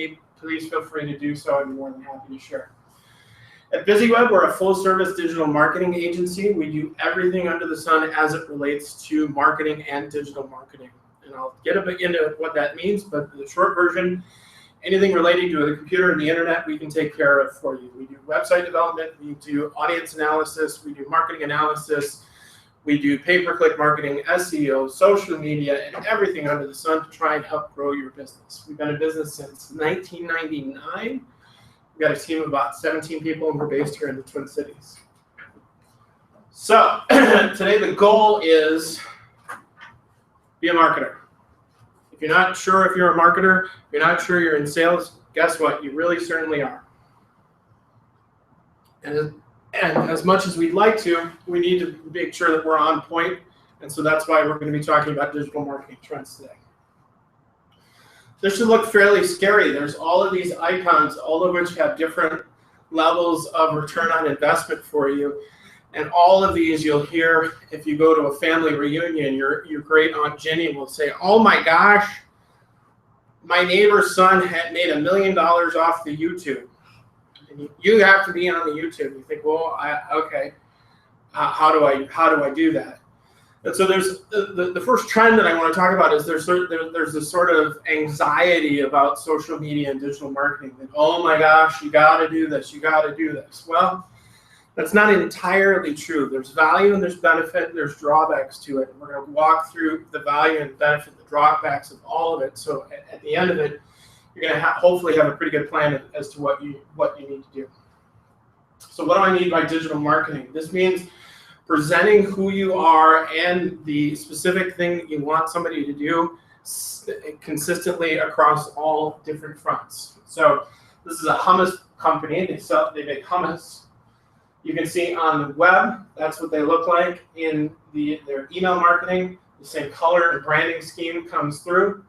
me, please feel free to do so. I'm more than happy to share. At BizzyWeb, we're a full-service digital marketing agency. We do everything under the sun as it relates to marketing and digital marketing. And I'll get a bit into what that means, but the short version, anything relating to the computer and the internet, we can take care of for you. We do website development, we do audience analysis, we do marketing analysis, we do pay-per-click marketing, SEO, social media, and everything under the sun to try and help grow your business. We've been in business since 1999. We've got a team of about 17 people, and we're based here in the Twin Cities. So today the goal is be a marketer. If you're not sure if you're a marketer, if you're not sure you're in sales, guess what? You really certainly are. And as much as we'd like to, we need to make sure that we're on point. And so that's why we're going to be talking about digital marketing trends today. This should look fairly scary. There's all of these icons, all of which have different levels of return on investment for you. And all of these you'll hear if you go to a family reunion, your great Aunt Jenny will say, oh my gosh, my neighbor's son had made $1 million off the YouTube. And you have to be on the YouTube. You think, well, okay, how do I do that? And so there's the first trend that I want to talk about is there's this sort of anxiety about social media and digital marketing that, oh my gosh, you got to do this, you got to do this. Well, that's not entirely true. There's value and there's benefit and there's drawbacks to it. And we're going to walk through the value and benefit, the drawbacks of all of it. So at the end of it, you're going to hopefully have a pretty good plan as to what you need to do. So what do I mean by digital marketing? This means presenting who you are and the specific thing that you want somebody to do consistently across all different fronts. So this is a hummus company. They make hummus. You can see on the web, that's what they look like. In their email marketing, the same color and branding scheme comes through.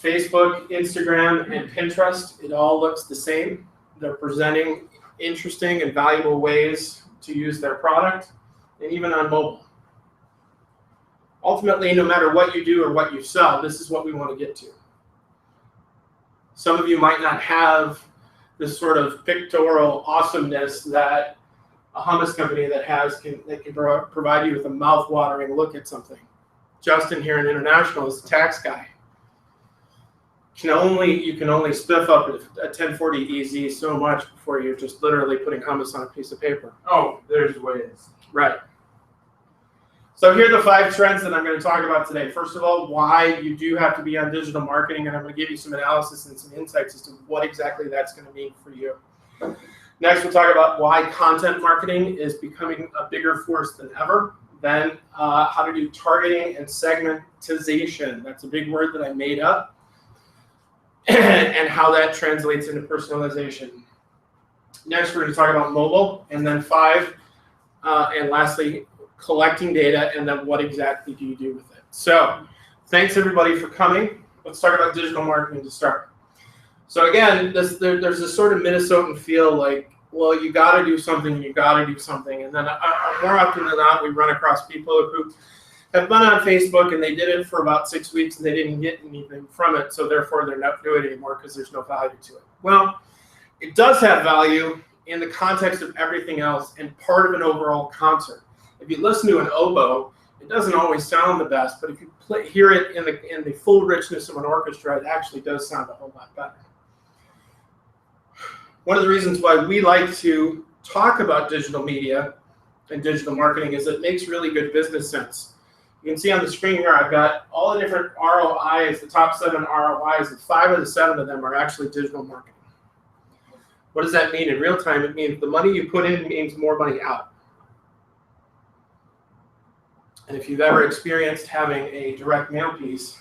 Facebook, Instagram, and Pinterest, it all looks the same. They're presenting interesting and valuable ways to use their product, and even on mobile. Ultimately, no matter what you do or what you sell, this is what we want to get to. Some of you might not have this sort of pictorial awesomeness that a hummus company that can provide you with a mouth-watering look at something. Justin here in International is the tax guy. You can only spiff up a 1040 EZ so much before you're just literally putting hummus on a piece of paper. Oh, there's ways. Right. So here are the 5 trends that I'm going to talk about today. First of all, why you do have to be on digital marketing, and I'm going to give you some analysis and some insights as to what exactly that's going to mean for you. Next, we'll talk about why content marketing is becoming a bigger force than ever. Then how to do targeting and segmentization. That's a big word that I made up. And how that translates into personalization. Next, we're going to talk about mobile, and then 5, and lastly, collecting data, and then what exactly do you do with it. So thanks everybody for coming. Let's talk about digital marketing to start. So again, there's this sort of Minnesotan feel like, well, you got to do something, and then more often than not, we run across people who have been on Facebook and they did it for about 6 weeks and they didn't get anything from it, so therefore they're not doing it anymore because there's no value to it. Well, it does have value in the context of everything else and part of an overall concert. If you listen to an oboe, it doesn't always sound the best, but if you hear it in the full richness of an orchestra, it actually does sound a whole lot better. One of the reasons why we like to talk about digital media and digital marketing is it makes really good business sense. You can see on the screen here, I've got all the different ROIs, the top 7 ROIs, and 5 of the 7 of them are actually digital marketing. What does that mean in real time? It means the money you put in means more money out. And if you've ever experienced having a direct mail piece,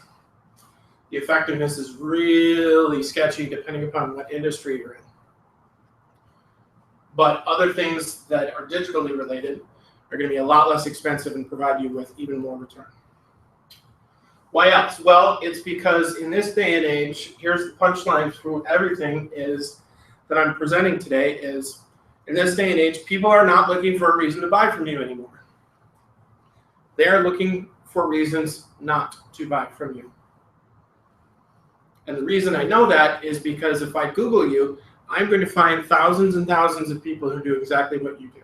the effectiveness is really sketchy depending upon what industry you're in. But other things that are digitally related are going to be a lot less expensive and provide you with even more return. Why else? Well, it's because in this day and age, here's the punchline through everything is that I'm presenting today is, in this day and age, people are not looking for a reason to buy from you anymore. They are looking for reasons not to buy from you. And the reason I know that is because if I Google you, I'm going to find thousands and thousands of people who do exactly what you do.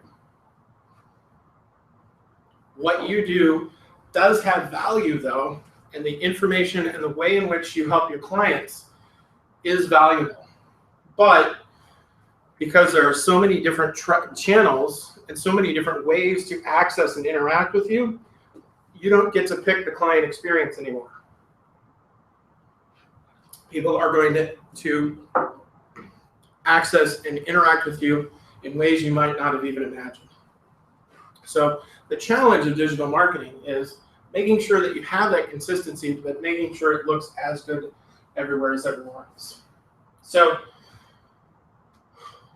What you do does have value, though, and the information and the way in which you help your clients is valuable. But because there are so many different channels and so many different ways to access and interact with you, you don't get to pick the client experience anymore. People are going to access and interact with you in ways you might not have even imagined. So the challenge of digital marketing is making sure that you have that consistency, but making sure it looks as good everywhere as everyone else. So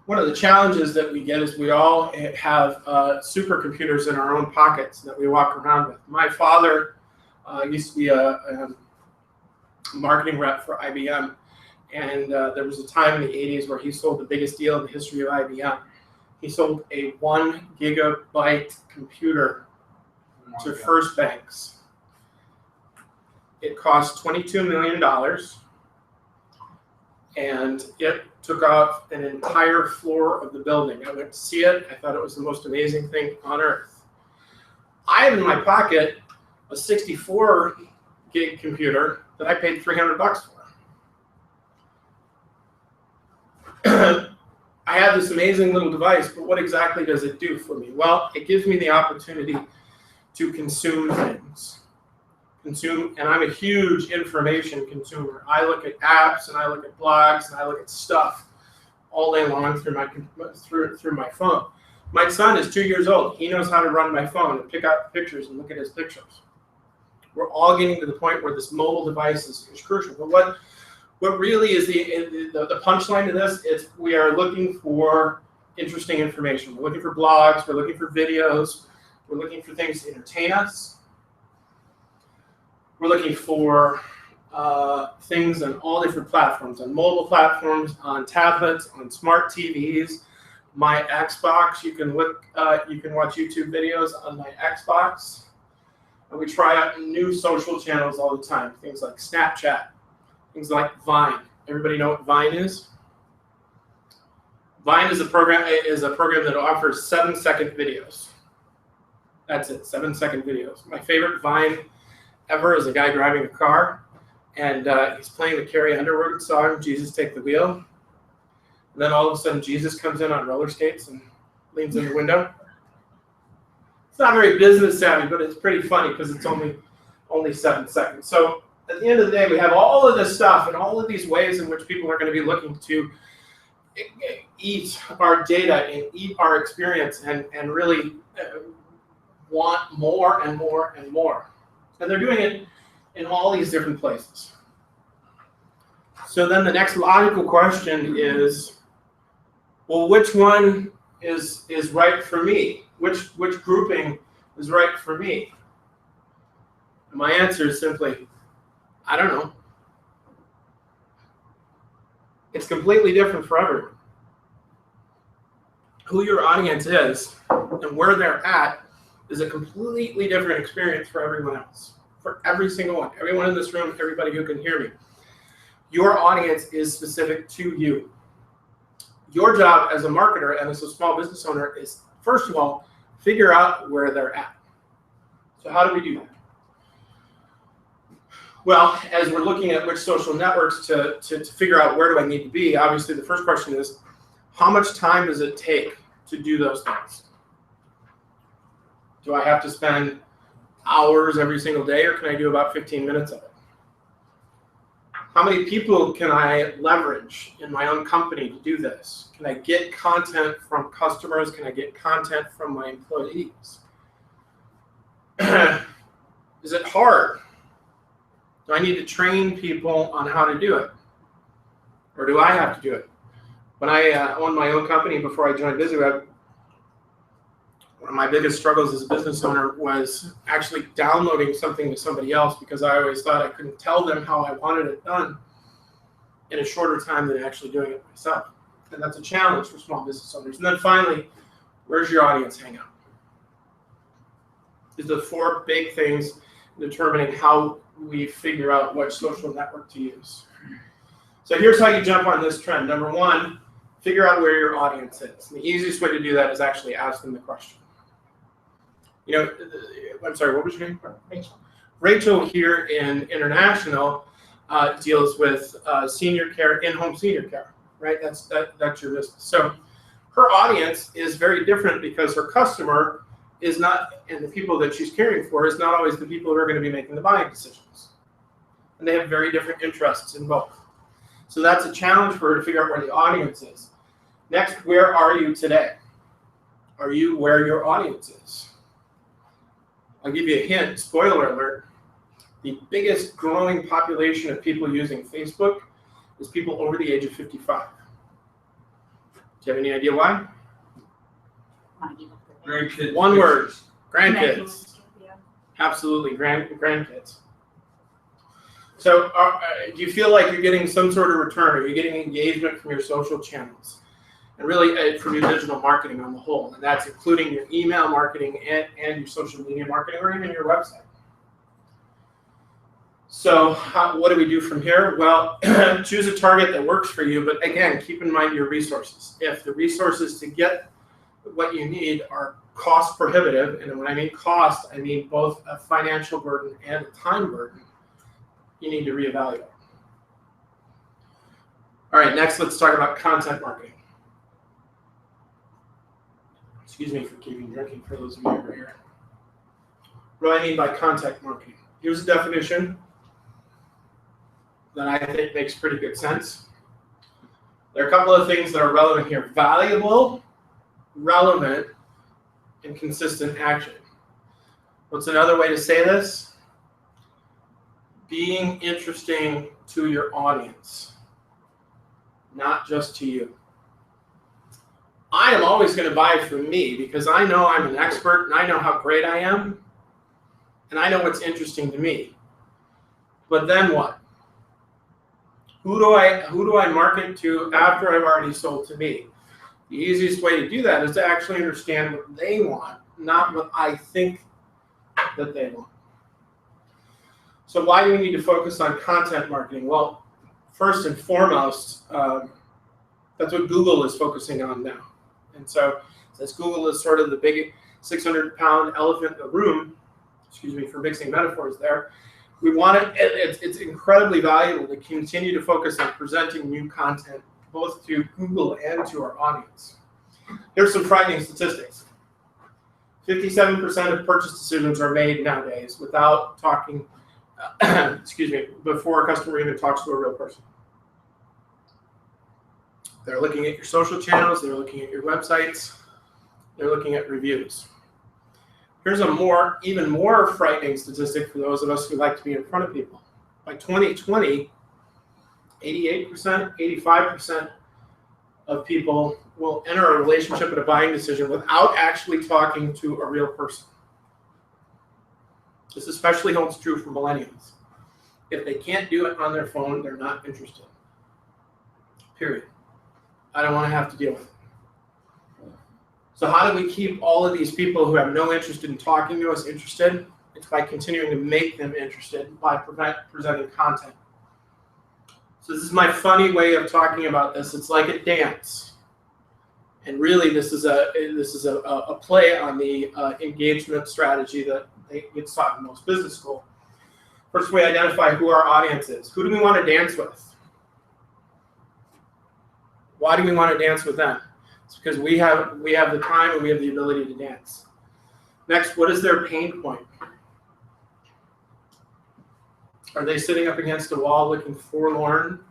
one of the challenges that we get is we all have supercomputers in our own pockets that we walk around with. My father used to be a marketing rep for IBM, and there was a time in the 80s where he sold the biggest deal in the history of IBM. He sold a 1 gigabyte computer to First Banks. It cost $22 million, and it took off an entire floor of the building. I went to see it. I thought it was the most amazing thing on earth. I have in my pocket a 64 gig computer that I paid $300 for. I have this amazing little device, but what exactly does it do for me? Well, it gives me the opportunity to consume things. And I'm a huge information consumer. I look at apps and I look at blogs and I look at stuff all day long through my phone. My son is 2 years old. He knows how to run my phone and pick out pictures and look at his pictures. We're all getting to the point where this mobile device is crucial. But what really is the punchline to this is we are looking for interesting information. We're looking for blogs. We're looking for videos. We're looking for things to entertain us. We're looking for things on all different platforms, on mobile platforms, on tablets, on smart TVs. My Xbox, you can watch YouTube videos on my Xbox. And we try out new social channels all the time, things like Snapchat, things like Vine. Everybody know what Vine is? Vine is a program that offers 7-second videos. That's it, 7-second videos. My favorite Vine ever is a guy driving a car, and he's playing the Carrie Underwood song, Jesus Take the Wheel. And then all of a sudden, Jesus comes in on roller skates and leans in the window. It's not very business savvy, but it's pretty funny because it's only 7 seconds. So at the end of the day, we have all of this stuff and all of these ways in which people are going to be looking to eat our data and eat our experience and really want more and more and more. And they're doing it in all these different places. So then the next logical question is, well, which one is right for me? Which grouping is right for me? And my answer is simply, I don't know. It's completely different for everyone. Who your audience is and where they're at is a completely different experience for everyone else. For every single one. Everyone in this room, everybody who can hear me. Your audience is specific to you. Your job as a marketer and as a small business owner is, first of all, figure out where they're at. So how do we do that? Well, as we're looking at which social networks to figure out where do I need to be, obviously the first question is, how much time does it take to do those things? Do I have to spend hours every single day, or can I do about 15 minutes of it? How many people can I leverage in my own company to do this? Can I get content from customers? Can I get content from my employees? Is it hard? Do I need to train people on how to do it? Or do I have to do it? When I owned my own company before I joined BizzyWeb, one of my biggest struggles as a business owner was actually downloading something to somebody else because I always thought I couldn't tell them how I wanted it done in a shorter time than actually doing it myself. And that's a challenge for small business owners. And then finally, where's your audience hang out? These are the 4 big things in determining how we figure out what social network to use. So here's how you jump on this trend. Number one, figure out where your audience is. And the easiest way to do that is actually ask them the question. You know, I'm sorry, what was your name? Rachel. Rachel here in International deals with senior care, in-home senior care, right? That's your business. So her audience is very different because her customer is not, and the people that she's caring for is not always the people who are going to be making the buying decisions. And they have very different interests in both. So that's a challenge for her to figure out where the audience is. Next, where are you today? Are you where your audience is? I'll give you a hint, spoiler alert. The biggest growing population of people using Facebook is people over the age of 55. Do you have any idea why? Grandkids. One word, grandkids. Grandkids. Yeah. Absolutely, grandkids. So do you feel like you're getting some sort of return? Are you getting engagement from your social channels? And really from your digital marketing on the whole. And that's including your email marketing and your social media marketing or even your website. So what do we do from here? Well, choose a target that works for you. But again, keep in mind your resources. If the resources to get what you need are cost prohibitive, and when I mean cost, I mean both a financial burden and a time burden, you need to reevaluate. All right, next let's talk about content marketing. Excuse me for keeping drinking for those of you who are here. What do I mean by content marketing? Here's a definition that I think makes pretty good sense. There are a couple of things that are relevant here. Valuable, relevant, and consistent action. What's another way to say this? Being interesting to your audience, not just to you. I am always going to buy from me because I know I'm an expert and I know how great I am and I know what's interesting to me. But then what? Who do I market to after I've already sold to me? The easiest way to do that is to actually understand what they want, not what I think that they want. So why do we need to focus on content marketing? Well, first and foremost, that's what Google is focusing on now. And so since Google is sort of the big 600-pound elephant in the room, excuse me for mixing metaphors there, we want it, it's incredibly valuable to continue to focus on presenting new content both to Google and to our audience. Here's some frightening statistics. 57% of purchase decisions are made nowadays without talking, excuse me, before a customer even talks to a real person. They're looking at your social channels, they're looking at your websites, they're looking at reviews. Here's a even more frightening statistic for those of us who like to be in front of people. By 2020, 88%, 85% of people will enter a relationship and a buying decision without actually talking to a real person. This especially holds true for millennials. If they can't do it on their phone, they're not interested. Period. I don't want to have to deal with it. So how do we keep all of these people who have no interest in talking to us interested? It's by continuing to make them interested by presenting content. So this is my funny way of talking about this. It's like a dance. And really this is a play on the engagement strategy that gets taught in most business school. First, we identify who our audience is. Who do we want to dance with? Why do we want to dance with them? It's because we have the time and we have the ability to dance. Next, what is their pain point? Are they sitting up against a wall looking forlorn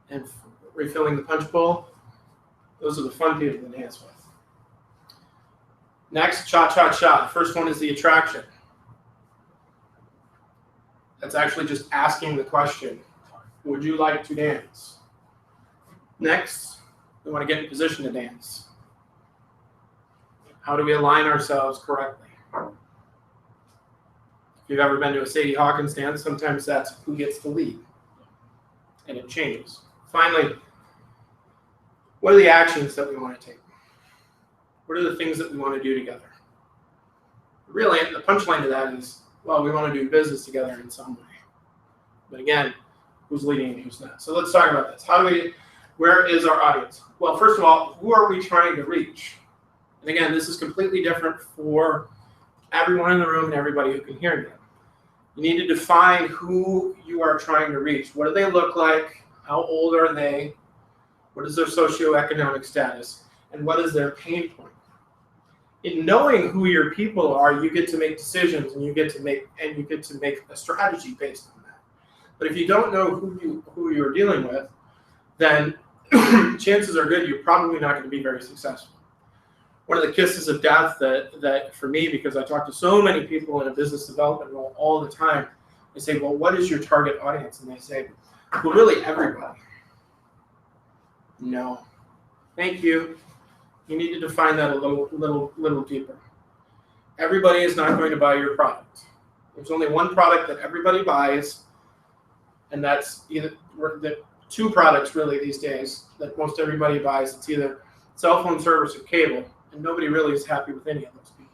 and refilling the punch bowl? Those are the fun people to dance with. Next, cha-cha-cha. The first one is the attraction. That's actually just asking the question, would you like to dance? Next, we want to get in position to dance. How do we align ourselves correctly? If you've ever been to a Sadie Hawkins dance, sometimes that's who gets the lead. And it changes. Finally, what are the actions that we want to take? What are the things that we want to do together? Really, the punchline to that is, well, we want to do business together in some way. But again, who's leading and who's not. So let's talk about this. Where is our audience? Well, first of all, who are we trying to reach? And again, this is completely different for everyone in the room and everybody who can hear me. You need to define who you are trying to reach. What do they look like? How old are they? What is their socioeconomic status? And what is their pain point? In knowing who your people are, you get to make decisions and you get to make a strategy based on that. But if you don't know who you're dealing with, then chances are good you're probably not going to be very successful. One of the kisses of death that for me, because I talk to so many people in a business development role all the time, they say, well, what is your target audience? And they say, well, really everybody. No. Thank you. You need to define that a little deeper. Everybody is not going to buy your product. There's only one product that everybody buys, and that's either the two products really these days that most everybody buys. It's either cell phone service or cable, and nobody really is happy with any of those people.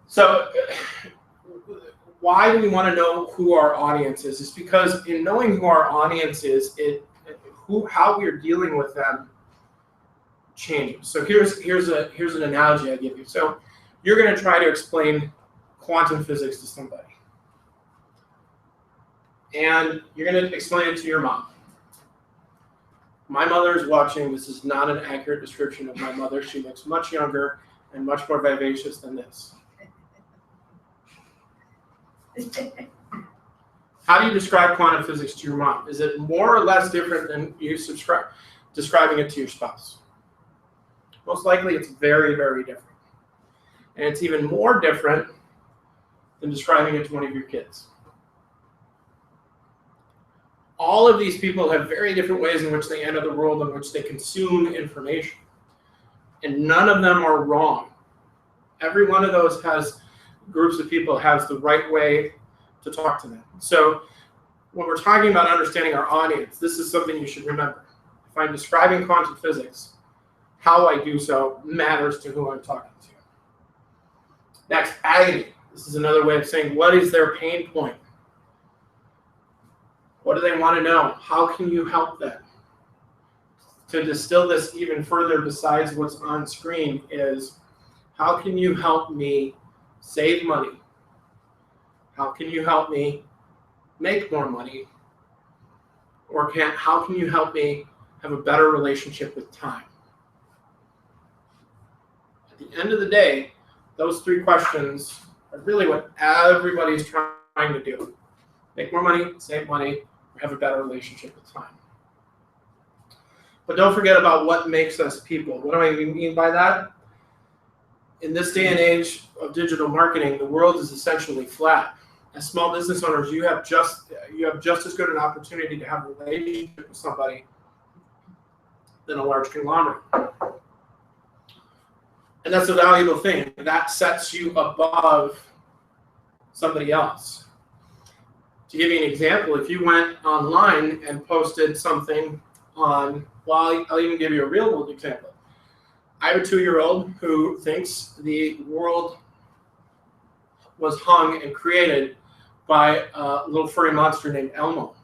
So why do we want to know who our audience is? It's because in knowing who our audience is, how we're dealing with them changes. So here's an analogy I give you. So you're going to try to explain quantum physics to somebody, and you're going to explain it to your mom. My mother is watching. This is not an accurate description of my mother. She looks much younger and much more vivacious than this. How do you describe quantum physics to your mom? Is it more or less different than you describing it to your spouse? Most likely it's very, very different. And it's even more different than describing it to one of your kids. All of these people have very different ways in which they enter the world, in which they consume information. And none of them are wrong. Every one of those groups of people has the right way to talk to them. So when we're talking about understanding our audience, this is something you should remember. If I'm describing quantum physics, how I do so matters to who I'm talking to. Next, agony. This is another way of saying, what is their pain point? What do they want to know? How can you help them? To distill this even further, besides what's on screen, is how can you help me save money? How can you help me make more money? Or how can you help me have a better relationship with time? At the end of the day, those three questions are really what everybody's trying to do. Make more money, save money, or have a better relationship with time. But don't forget about what makes us people. What do I mean by that? In this day and age of digital marketing, the world is essentially flat. As small business owners, you have just as good an opportunity to have a relationship with somebody than a large conglomerate. And that's a valuable thing. That sets you above somebody else. To give you an example, if you went online and posted something on, well, I'll even give you a real world example. I have a 2-year-old who thinks the world was hung and created by a little furry monster named Elmo.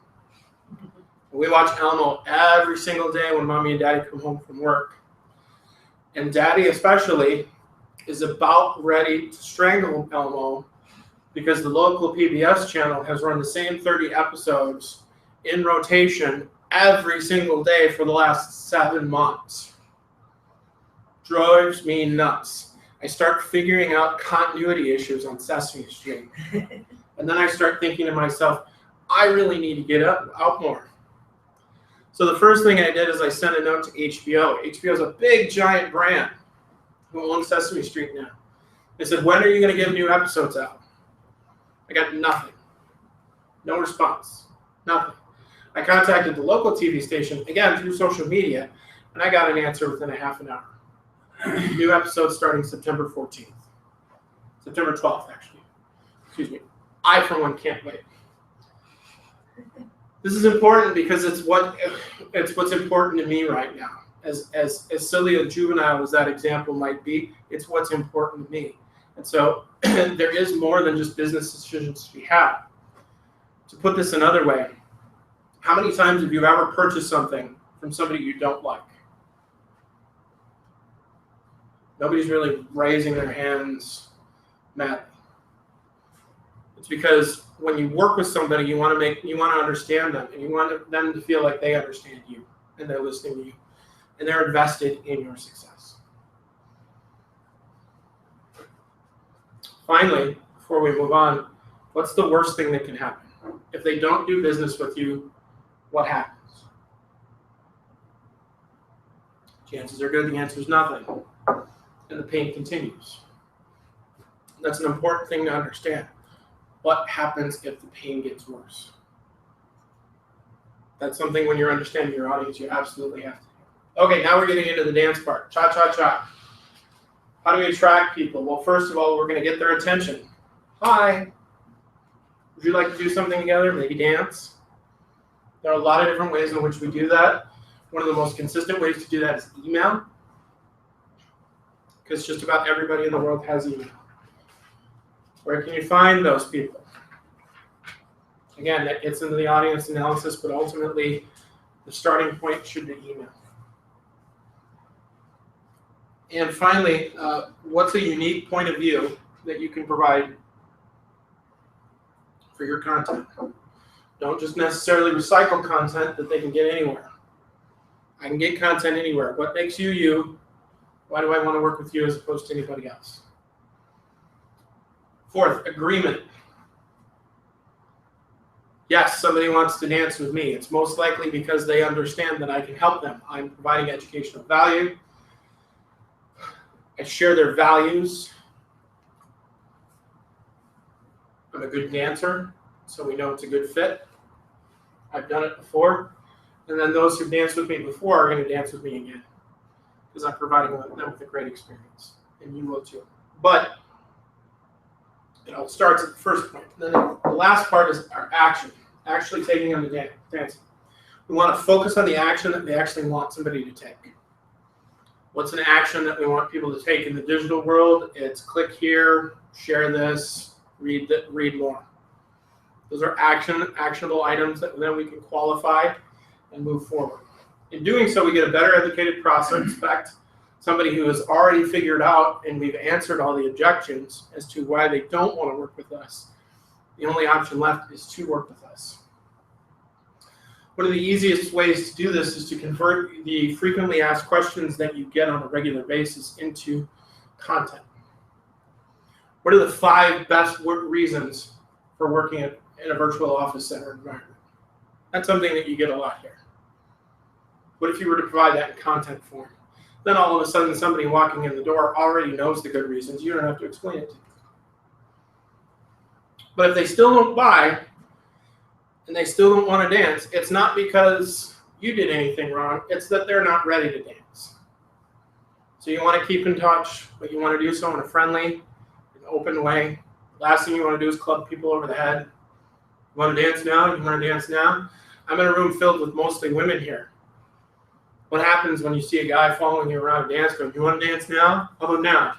We watch Elmo every single day when mommy and daddy come home from work. And daddy especially is about ready to strangle Elmo because the local PBS channel has run the same 30 episodes in rotation every single day for the last 7 months. Drives me nuts. I start figuring out continuity issues on Sesame Street. And then I start thinking to myself, I really need to get out more. So the first thing I did is I sent a note to HBO. HBO is a big, giant brand who owns Sesame Street now. They said, when are you going to get new episodes out? I got nothing. No response. Nothing. I contacted the local TV station, again, through social media, and I got an answer within a half an hour. New episodes starting September 14th. September 12th, actually. Excuse me. I, for one, can't wait. This is important because it's what's important to me right now. As silly and juvenile as that example might be, it's what's important to me. And so there is more than just business decisions to be had. To put this another way, how many times have you ever purchased something from somebody you don't like? Nobody's really raising their hands madly. It's because when you work with somebody, you want to understand them, and you want them to feel like they understand you, and they're listening to you, and they're invested in your success. Finally, before we move on, what's the worst thing that can happen? If they don't do business with you, what happens? Chances are good the answer is nothing, and the pain continues. That's an important thing to understand. What happens if the pain gets worse? That's something when you're understanding your audience, you absolutely have to do. Okay, now we're getting into the dance part. Cha-cha-cha. How do we attract people? Well, first of all, we're going to get their attention. Hi. Would you like to do something together? Maybe dance? There are a lot of different ways in which we do that. One of the most consistent ways to do that is email, because just about everybody in the world has email. Where can you find those people? Again, that gets into the audience analysis, but ultimately the starting point should be email. And finally, what's a unique point of view that you can provide for your content? Don't just necessarily recycle content that they can get anywhere. I can get content anywhere. What makes you you? Why do I want to work with you as opposed to anybody else? Fourth, agreement. Yes, somebody wants to dance with me. It's most likely because they understand that I can help them. I'm providing educational value. I share their values. I'm a good dancer, so we know it's a good fit. I've done it before. And then those who danced with me before are going to dance with me again, because I'm providing them with a great experience. And you will too. But it all starts at the first point. Then the last part is our action, actually taking them to dancing. We want to focus on the action that we actually want somebody to take. What's an action that we want people to take in the digital world? It's click here, share this, read more. Those are actionable items that then we can qualify and move forward. In doing so, we get a better educated prospect, somebody who has already figured out and we've answered all the objections as to why they don't want to work with us. The only option left is to work with us. One of the easiest ways to do this is to convert the frequently asked questions that you get on a regular basis into content. What are the 5 best reasons for working in a virtual office center environment? That's something that you get a lot here. What if you were to provide that in content form? Then all of a sudden somebody walking in the door already knows the good reasons. You don't have to explain it to them. But if they still don't buy, and they still don't want to dance, it's not because you did anything wrong, it's that they're not ready to dance. So you want to keep in touch, but you want to do so in a friendly, an open way. Last thing you want to do is club people over the head. You want to dance now? You want to dance now? I'm in a room filled with mostly women here. What happens when you see a guy following you around a dance going, you want to dance now? How about now?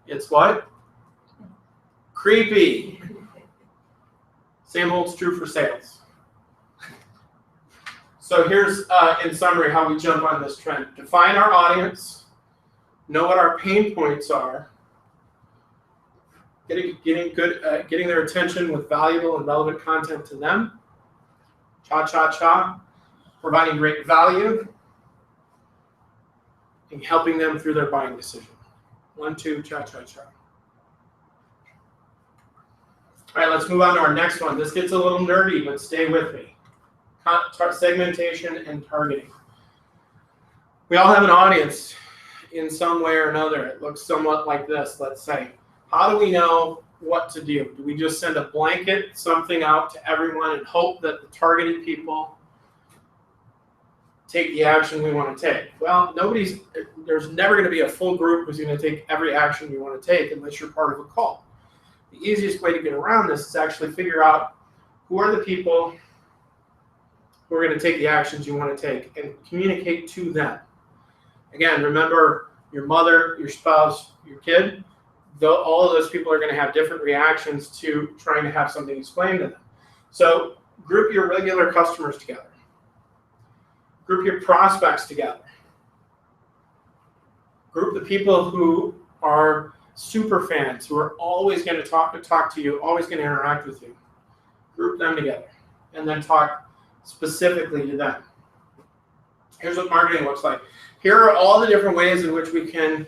It's what? Creepy. Same holds true for sales. So here's, in summary, how we jump on this trend. Define our audience, know what our pain points are, getting their attention with valuable and relevant content to them, cha-cha-cha, providing great value, and helping them through their buying decision. 1, 2, cha-cha-cha. All right, let's move on to our next one. This gets a little nerdy, but stay with me. Segmentation and targeting. We all have an audience in some way or another. It looks somewhat like this, let's say. How do we know what to do? Do we just send a blanket something out to everyone and hope that the targeted people take the action we want to take? Well, there's never going to be a full group who's going to take every action you want to take unless you're part of a call. The easiest way to get around this is actually figure out who are the people who are going to take the actions you want to take and communicate to them. Again, remember your mother, your spouse, your kid, all of those people are going to have different reactions to trying to have something explained to them. So group your regular customers together. Group your prospects together. Group the people who are super fans, who are always going to talk to you, always going to interact with you. Group them together, and then talk specifically to them. Here's what marketing looks like. Here are all the different ways in which we can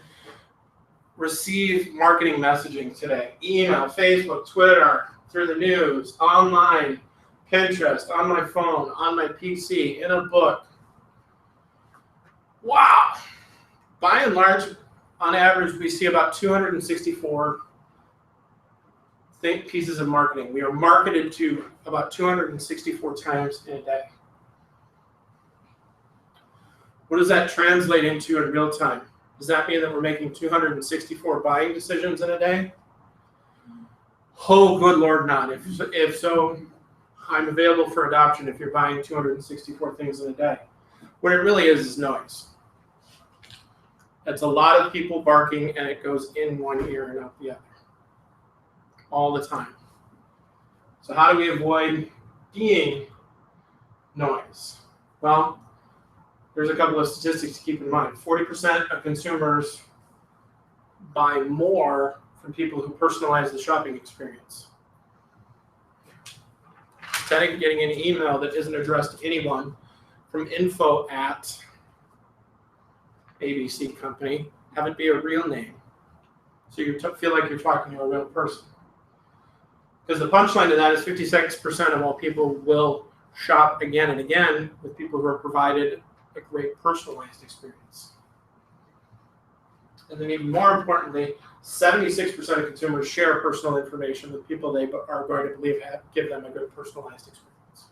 receive marketing messaging today. Email, Facebook, Twitter, through the news, online, Pinterest, on my phone, on my PC, in a book. Wow! By and large, on average, we see about 264 pieces of marketing. We are marketed to about 264 times in a day. What does that translate into in real time? Does that mean that we're making 264 buying decisions in a day? Oh, good Lord, not. If so, I'm available for adoption if you're buying 264 things in a day. What it really is noise. It's a lot of people barking, and it goes in one ear and out the other all the time. So how do we avoid being noise? Well, there's a couple of statistics to keep in mind. 40% of consumers buy more from people who personalize the shopping experience. Instead of getting an email that isn't addressed to anyone from info@ABC company, have it be a real name. So you feel like you're talking to a real person. Because the punchline to that is 56% of all people will shop again and again with people who are provided a great personalized experience. And then even more importantly, 76% of consumers share personal information with people they are going to believe give them a good personalized experience.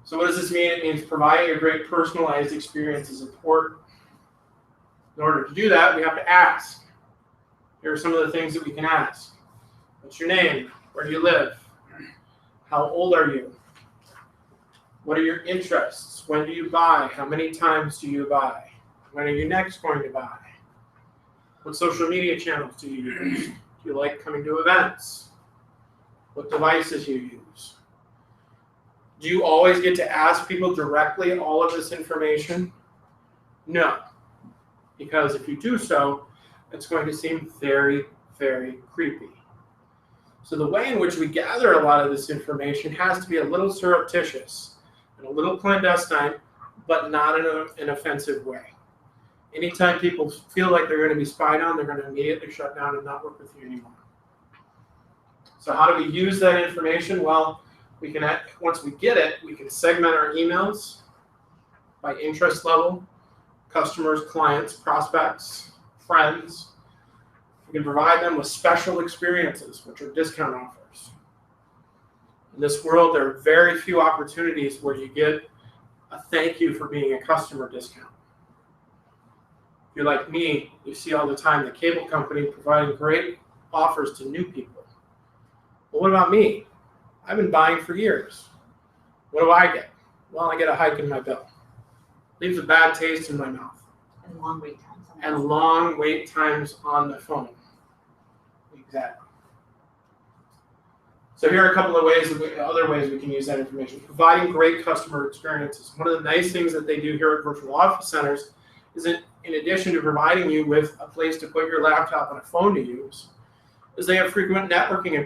So what does this mean? It means providing a great personalized experience is important. In order to do that, we have to ask. Here are some of the things that we can ask. What's your name? Where do you live? How old are you? What are your interests? When do you buy? How many times do you buy? When are you next going to buy? What social media channels do you use? Do you like coming to events? What devices you use? Do you always get to ask people directly all of this information? No. Because if you do so, it's going to seem very, very creepy. So the way in which we gather a lot of this information has to be a little surreptitious and a little clandestine, but not in an offensive way. Anytime people feel like they're going to be spied on, they're going to immediately shut down and not work with you anymore. So how do we use that information? Well, we can, once we get it, we can segment our emails by interest level, customers, clients, prospects, friends. We can provide them with special experiences, which are discount offers. In this world, there are very few opportunities where you get a thank you for being a customer discount. If you're like me, you see all the time the cable company providing great offers to new people. Well, what about me? I've been buying for years. What do I get? Well, I get a hike in my bill. Leaves a bad taste in my mouth. And long wait times. And long wait times on the phone. Exactly. So here are a couple of other ways we can use that information. Providing great customer experiences. One of the nice things that they do here at virtual office centers is that in addition to providing you with a place to put your laptop and a phone to use, is they have frequent networking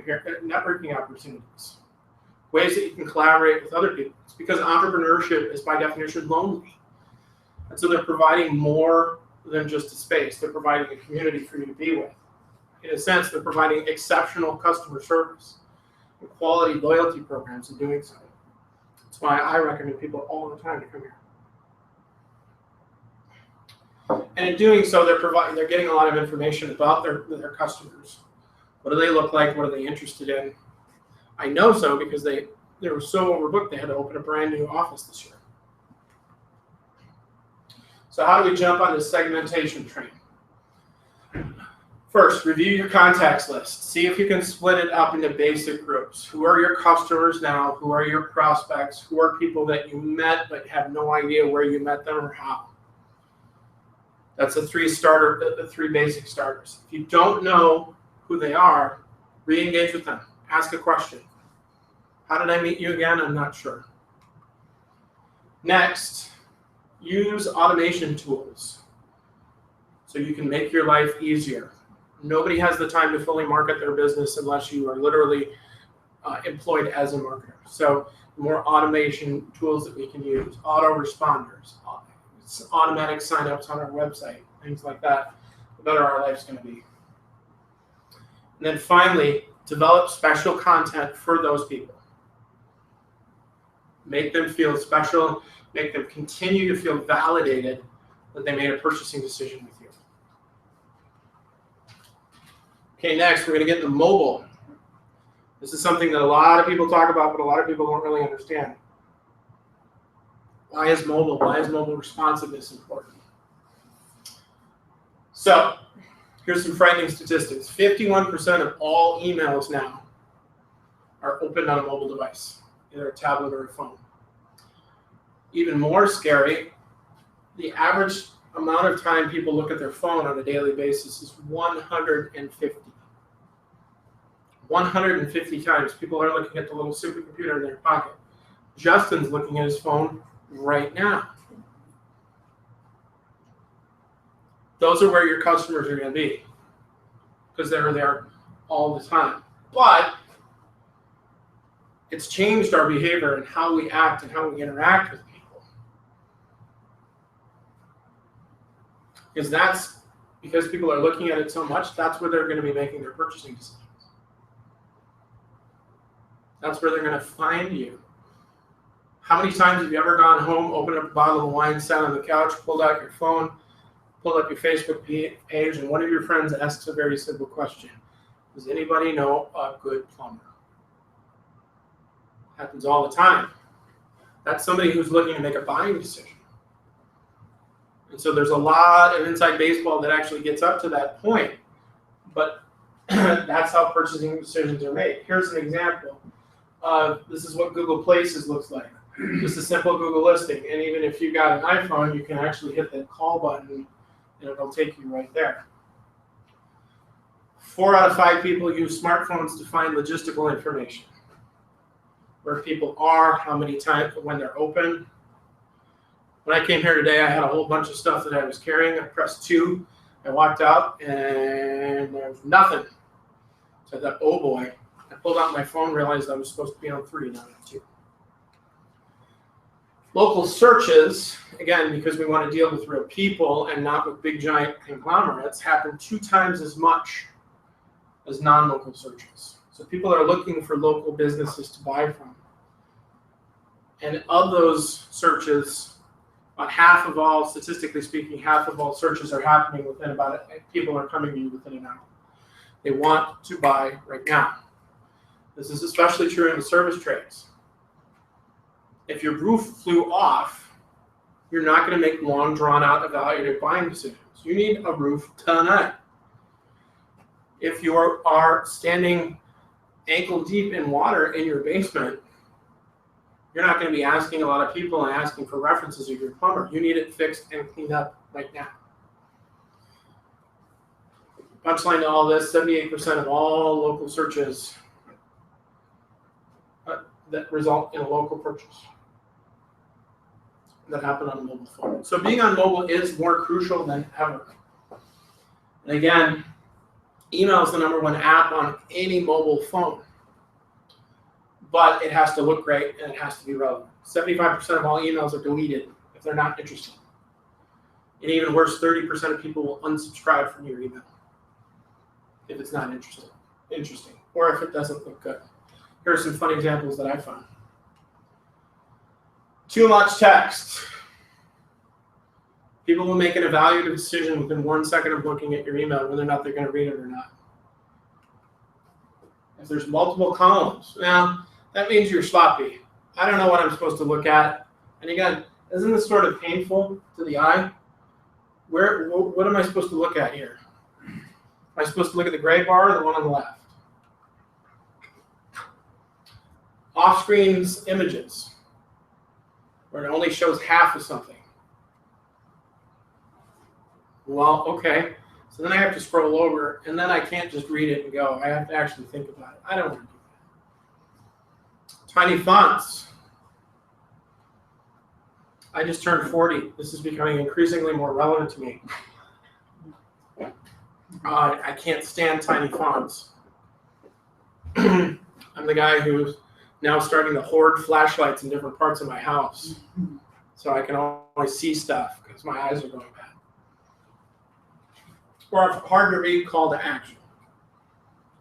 opportunities. Ways that you can collaborate with other people. It's because entrepreneurship is by definition lonely. And so they're providing more than just a space. They're providing a community for you to be with. In a sense, they're providing exceptional customer service and quality loyalty programs in doing so. That's why I recommend people all the time to come here. And in doing so, they're getting a lot of information about their customers. What do they look like? What are they interested in? I know so because they were so overbooked they had to open a brand new office this year. So how do we jump on this segmentation train? First, review your contacts list. See if you can split it up into basic groups. Who are your customers now? Who are your prospects? Who are people that you met but have no idea where you met them or how? That's the three basic starters. If you don't know who they are, re-engage with them. Ask a question. How did I meet you again? I'm not sure. Next, use automation tools so you can make your life easier. Nobody has the time to fully market their business unless you are literally employed as a marketer. So more automation tools that we can use, autoresponders, automatic signups on our website, things like that, the better our life's going to be. And then finally, develop special content for those people. Make them feel special, make them continue to feel validated that they made a purchasing decision with you. Okay, next we're going to get into mobile. This is something that a lot of people talk about, but a lot of people don't really understand. Why is mobile responsiveness important? So, here's some frightening statistics. 51% of all emails now are opened on a mobile device, either a tablet or a phone. Even more scary, the average amount of time people look at their phone on a daily basis is 150. 150 times people are looking at the little supercomputer in their pocket. Justin's looking at his phone right now. Those are where your customers are going to be because they're there all the time. But it's changed our behavior and how we act and how we interact with people. Because people are looking at it so much, that's where they're going to be making their purchasing decisions. That's where they're going to find you. How many times have you ever gone home, opened up a bottle of wine, sat on the couch, pulled out your phone, pulled up your Facebook page, and one of your friends asks a very simple question. Does anybody know a good plumber? Happens all the time. That's somebody who's looking to make a buying decision. And so there's a lot of inside baseball that actually gets up to that point. But that's how purchasing decisions are made. Here's an example. This is what Google Places looks like. Just a simple Google listing. And even if you got an iPhone, you can actually hit that call button and it'll take you right there. 4 out of 5 people use smartphones to find logistical information. Where people are, how many times, when they're open. When I came here today, I had a whole bunch of stuff that I was carrying. I pressed 2. I walked out and there was nothing. So I thought, oh boy. I pulled out my phone, realized I was supposed to be on 3, not on 2. Local searches, again, because we want to deal with real people and not with big giant conglomerates, happen 2 times as much as non-local searches. So people are looking for local businesses to buy from. And of those searches, about half of all, statistically speaking, half of all searches are happening within people are coming to you within an hour. They want to buy right now. This is especially true in the service trades. If your roof flew off, you're not going to make long, drawn-out, evaluative buying decisions. You need a roof tonight. If you are standing ankle deep in water in your basement, you're not going to be asking a lot of people and asking for references of your plumber. You need it fixed and cleaned up right now. Punchline to all this, 78% of all local searches that result in a local purchase that happen on a mobile phone. So being on mobile is more crucial than ever. And again, email is the #1 app on any mobile phone. But it has to look great and it has to be relevant. 75% of all emails are deleted if they're not interesting. And even worse, 30% of people will unsubscribe from your email if it's not interesting, or if it doesn't look good. Here are some fun examples that I found. Too much text. People will make an evaluative decision within 1 second of looking at your email whether or not they're going to read it or not. If there's multiple columns, now that means you're sloppy. I don't know what I'm supposed to look at. And again, isn't this sort of painful to the eye? What am I supposed to look at here? Am I supposed to look at the gray bar or the one on the left? Off-screen images, where it only shows half of something. Well, okay. So then I have to scroll over, and then I can't just read it and go. I have to actually think about it. I don't want to do that. Tiny fonts. I just turned 40. This is becoming increasingly more relevant to me. I can't stand tiny fonts. I'm the guy who's now starting to hoard flashlights in different parts of my house so I can always see stuff because my eyes are going bad. Or a hard to read call to action.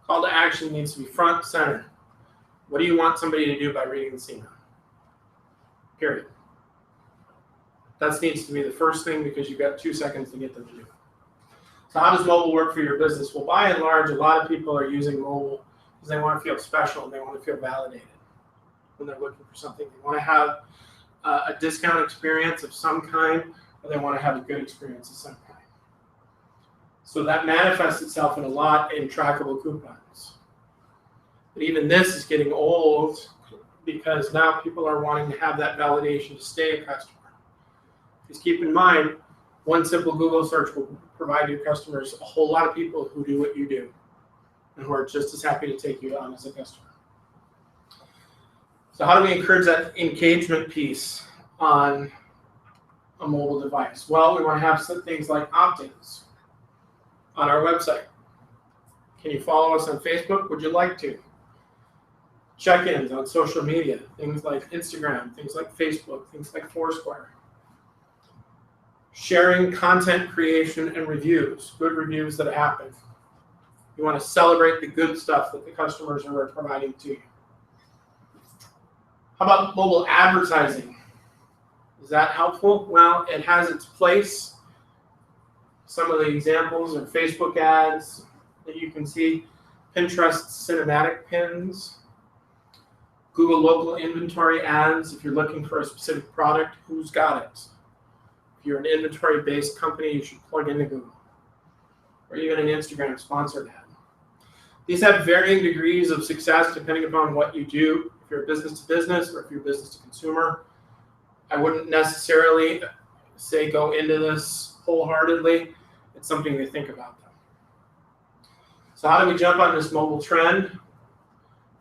Call to action needs to be front and center. What do you want somebody to do by reading this email? Period. That needs to be the first thing because you've got 2 seconds to get them to do it. So how does mobile work for your business? Well, by and large, a lot of people are using mobile because they want to feel special and they want to feel validated when they're looking for something. They want to have a discount experience of some kind, or they want to have a good experience of some kind. So that manifests itself in a lot in trackable coupons. But even this is getting old because now people are wanting to have that validation to stay a customer. Just keep in mind, one simple Google search will provide your customers a whole lot of people who do what you do and who are just as happy to take you on as a customer. So how do we encourage that engagement piece on a mobile device? Well, we want to have some things like opt-ins on our website. Can you follow us on Facebook? Would you like to? Check-ins on social media, things like Instagram, things like Facebook, things like Foursquare. Sharing content creation and reviews, good reviews that happen. You want to celebrate the good stuff that the customers are providing to you. How about mobile advertising? Is that helpful? Well, it has its place. Some of the examples are Facebook ads that you can see, Pinterest cinematic pins, Google local inventory ads. If you're looking for a specific product, who's got it? If you're an inventory-based company, you should plug into Google, or even an Instagram sponsored ad. These have varying degrees of success depending upon what you do. If you're business to business or if you're business to consumer, I wouldn't necessarily say go into this wholeheartedly. It's something to think about, though. So how do we jump on this mobile trend?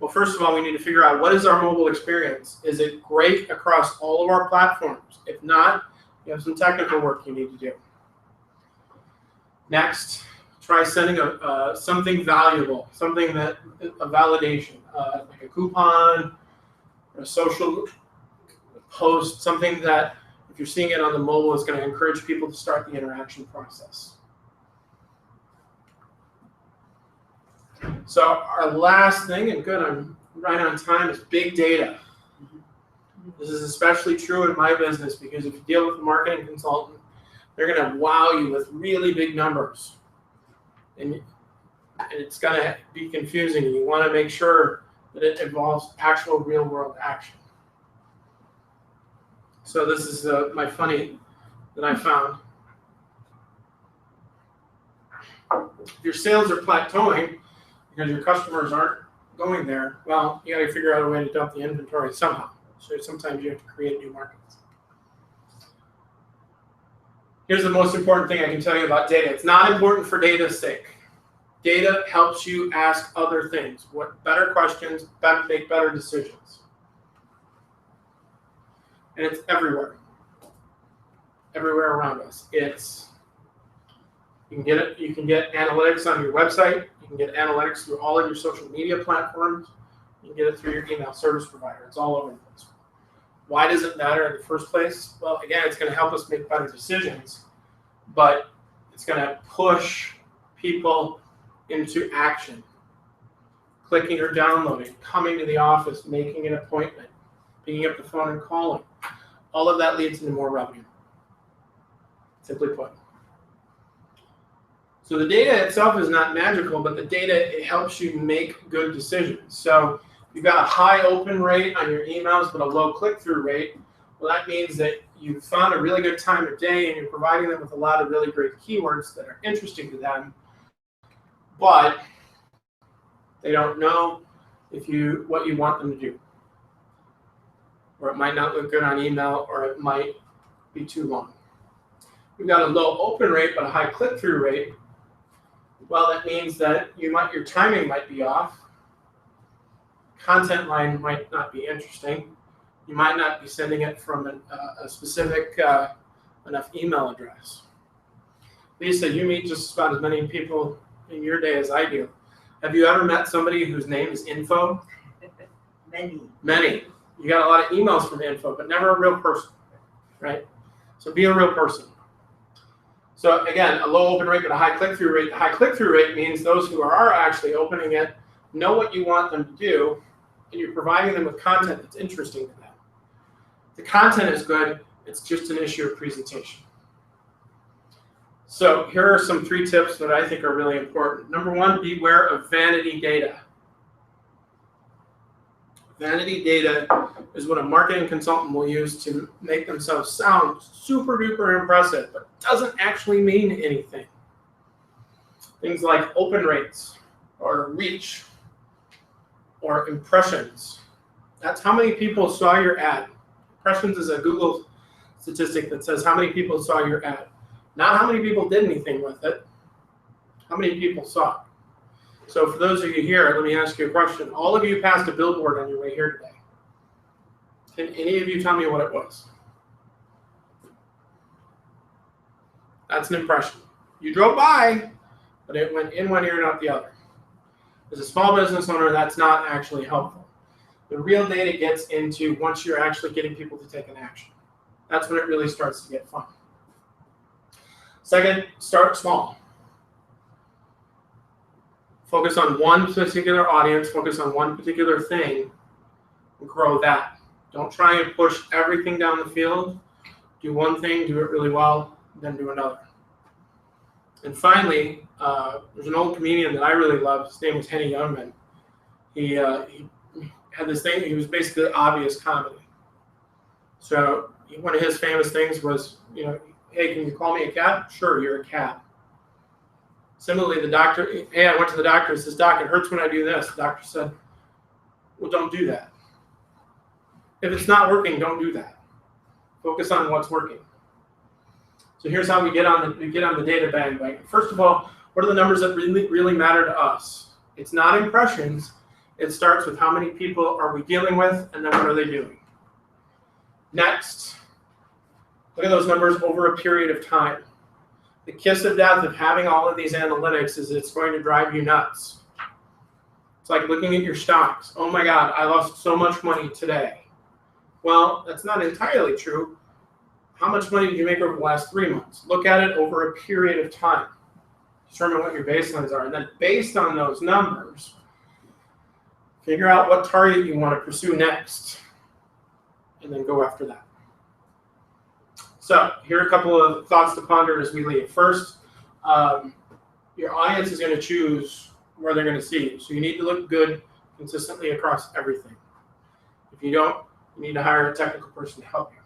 Well, first of all, we need to figure out what is our mobile experience. Is it great across all of our platforms? If not, you have some technical work you need to do. Next, try sending something valuable, something that a validation, like a coupon, or a social post, something that if you're seeing it on the mobile is going to encourage people to start the interaction process. So our last thing, and good, I'm right on time, is big data. This is especially true in my business because if you deal with a marketing consultant, they're going to wow you with really big numbers. And it's going to be confusing. You want to make sure that it involves actual real-world action. So this is my funny that I found. If your sales are plateauing because your customers aren't going there, well, you got to figure out a way to dump the inventory somehow. So sometimes you have to create new markets. Here's the most important thing I can tell you about data. It's not important for data's sake. Data helps you ask other things, better questions, make better decisions. And it's everywhere around us. You can get analytics on your website. You can get analytics through all of your social media platforms. You can get it through your email service provider. It's all over the place. Why does it matter in the first place? Well, again, it's going to help us make better decisions, but it's going to push people into action. Clicking or downloading, coming to the office, making an appointment, picking up the phone and calling. All of that leads into more revenue, simply put. So the data itself is not magical, but the data, it helps you make good decisions. So if you've got a high open rate on your emails, but a low click-through rate, well, that means that you've found a really good time of day and you're providing them with a lot of really great keywords that are interesting to them, but they don't know what you want them to do. Or it might not look good on email, or it might be too long. We've got a low open rate, but a high click-through rate. Well, that means that your timing might be off. content line might not be interesting. You might not be sending it from a specific enough email address. Lisa, you meet just about as many people in your day as I do. Have you ever met somebody whose name is Info? Many. Many. You got a lot of emails from Info, but never a real person, right? So be a real person. So again, a low open rate but a high click-through rate. The high click-through rate means those who are actually opening it know what you want them to do, and you're providing them with content that's interesting to them. The content is good, it's just an issue of presentation. So here are some 3 tips that I think are really important. Number 1, beware of vanity data. Vanity data is what a marketing consultant will use to make themselves sound super duper impressive, but doesn't actually mean anything. Things like open rates or reach or impressions. That's how many people saw your ad. Impressions is a Google statistic that says how many people saw your ad. Not how many people did anything with it, how many people saw it. So for those of you here, let me ask you a question. All of you passed a billboard on your way here today. Can any of you tell me what it was? That's an impression. You drove by, but it went in one ear and out the other. As a small business owner, that's not actually helpful. The real data gets into once you're actually getting people to take an action. That's when it really starts to get fun. Second, start small. Focus on one particular audience, focus on one particular thing, and grow that. Don't try and push everything down the field. Do one thing, do it really well, then do another. And finally, there's an old comedian that I really love. His name was Henny Youngman. He had this thing, he was basically obvious comedy. So one of his famous things was, hey, can you call me a cat? Sure, you're a cat. Similarly, the doctor, hey, I went to the doctor and says, Doc, it hurts when I do this. The doctor said, well, don't do that. If it's not working, don't do that. Focus on what's working. So here's how we get on the data bandwagon. First of all, what are the numbers that really matter to us? It's not impressions. It starts with how many people are we dealing with, and then what are they doing? Next, look at those numbers over a period of time. The kiss of death of having all of these analytics is it's going to drive you nuts. It's like looking at your stocks. Oh my God, I lost so much money today. Well, that's not entirely true. How much money did you make over the last 3 months? Look at it over a period of time. Determine what your baselines are. And then based on those numbers, figure out what target you want to pursue next. And then go after that. So here are a couple of thoughts to ponder as we leave. First, your audience is going to choose where they're going to see you. So you need to look good consistently across everything. If you don't, you need to hire a technical person to help you.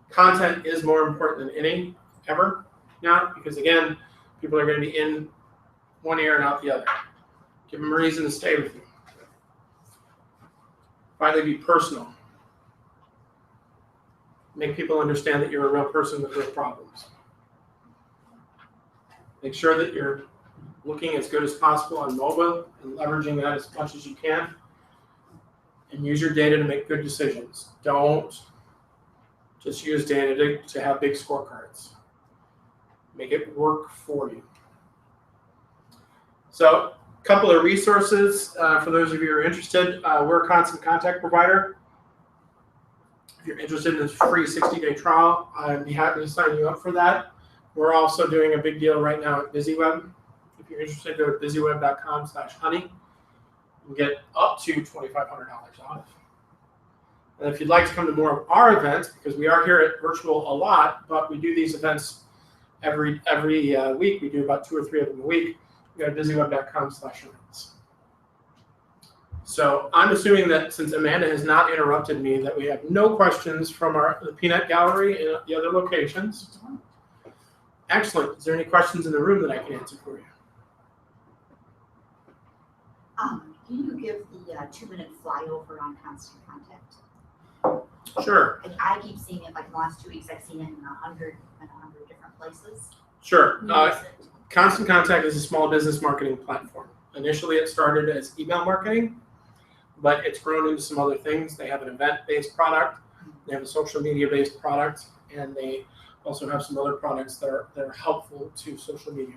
Content is more important than any, ever, now, because again, people are going to be in one ear and out the other. Give them a reason to stay with you. Finally, be personal. Make people understand that you're a real person with real problems. Make sure that you're looking as good as possible on mobile and leveraging that as much as you can. And use your data to make good decisions. Don't just use data to have big scorecards. Make it work for you. So a couple of resources for those of you who are interested. We're a constant contact provider. If you're interested in this free 60-day trial, I'd be happy to sign you up for that. We're also doing a big deal right now at BizzyWeb. If you're interested, go to BizzyWeb.com/honey and get up to $2,500 off. And if you'd like to come to more of our events, because we are here at Virtual a lot, but we do these events every week. We do about 2 or 3 of them a week. Go to BizzyWeb.com/events. So I'm assuming that since Amanda has not interrupted me, that we have no questions from the peanut gallery and the other locations. Excellent. Is there any questions in the room that I can answer for you? Can you give the 2-minute flyover on constant contact? Sure. I keep seeing it, like in the last 2 weeks, I've seen it in 100 different places. Sure. Constant Contact is a small business marketing platform. Initially, it started as email marketing, but it's grown into some other things. They have an event-based product, they have a social media-based product, and they also have some other products that are helpful to social media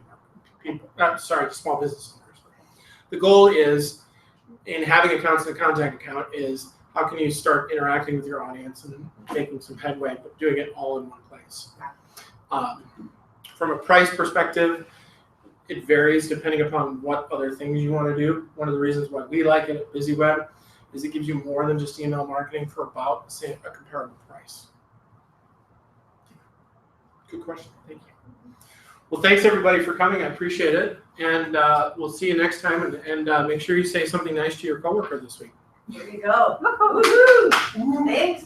people. Small business owners. The goal is, in having a constant contact account, is how can you start interacting with your audience and making some headway, but doing it all in one place. From a price perspective, it varies depending upon what other things you want to do. One of the reasons why we like it at BizzyWeb is it gives you more than just email marketing for about a comparable price. Good question. Thank you. Well, thanks everybody for coming. I appreciate it. And we'll see you next time. And make sure you say something nice to your coworker this week. Here you go. Woohoo! Thanks.